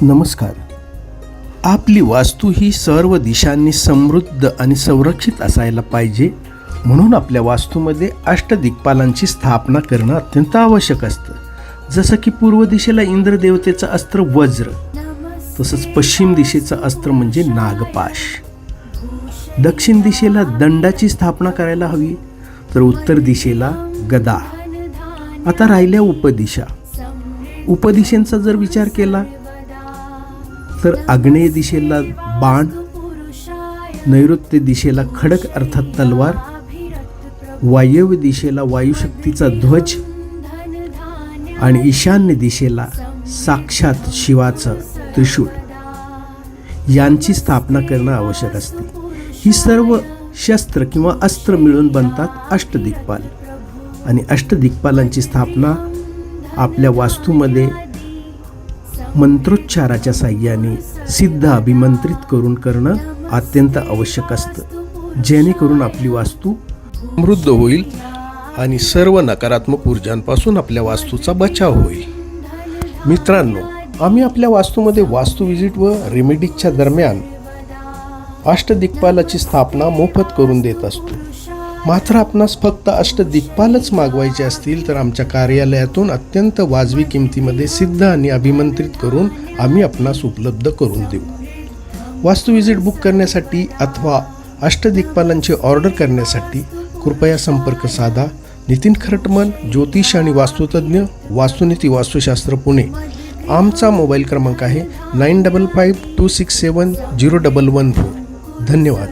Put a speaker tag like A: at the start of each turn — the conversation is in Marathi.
A: नमस्कार. आपली वास्तू ही सर्व दिशांनी समृद्ध आणि संरक्षित असायला पाहिजे, म्हणून आपल्या वास्तूमध्ये अष्टदिक्पालांची स्थापना करणं अत्यंत आवश्यक असतं. जसं की पूर्व दिशेला इंद्रदेवतेचं अस्त्र वज्र, तसंच पश्चिम दिशेचं अस्त्र म्हणजे नागपाश. दक्षिण दिशेला दंडाची स्थापना करायला हवी, तर उत्तर दिशेला गदा. आता राहिल्या उपदिशा. उपदिशांचा जर विचार केला तर आग्नेय दिशेला बाण, नैऋत्य दिशेला खडक अर्थात तलवार, वायव्य दिशेला वायुशक्तीचा ध्वज आणि ईशान्य दिशेला साक्षात शिवाचं त्रिशूळ यांची स्थापना करणं आवश्यक असते. ही सर्व शस्त्र किंवा अस्त्र मिळून बनतात अष्टदिक्पाल. आणि अष्टदिक्पालांची स्थापना आपल्या वास्तूमध्ये मंत्रोच्चाराच्या साह्याने सिद्ध अभिमंत्रित करून करणं अत्यंत आवश्यक असतं, जेणेकरून आपली वास्तू समृद्ध होईल आणि सर्व नकारात्मक ऊर्जांपासून आपल्या वास्तूचा बचाव होईल. मित्रांनो, आम्ही आपल्या वास्तूमध्ये वास्तू विजिट व रेमेडीजच्या दरम्यान अष्टदिक्पालाची स्थापना मोफत करून देत असतो. मात्र आपणास फक्त अष्टदिक्पालच मागवायचे असतील तर आमच्या कार्यालयातून अत्यंत वाजवी किमतीमध्ये सिद्ध आणि अभिमंत्रित करून आम्ही आपणास उपलब्ध करून देऊ. वास्तू विजिट बुक करण्यासाठी अथवा अष्टदिक्पालांची ऑर्डर करण्यासाठी कृपया संपर्क साधा. नितीन खरटमल, ज्योतिष आणि वास्तुतज्ञ, वास्तुनीती वास्तुशास्त्र, पुणे. आमचा मोबाईल क्रमांक आहे 9552670114. धन्यवाद.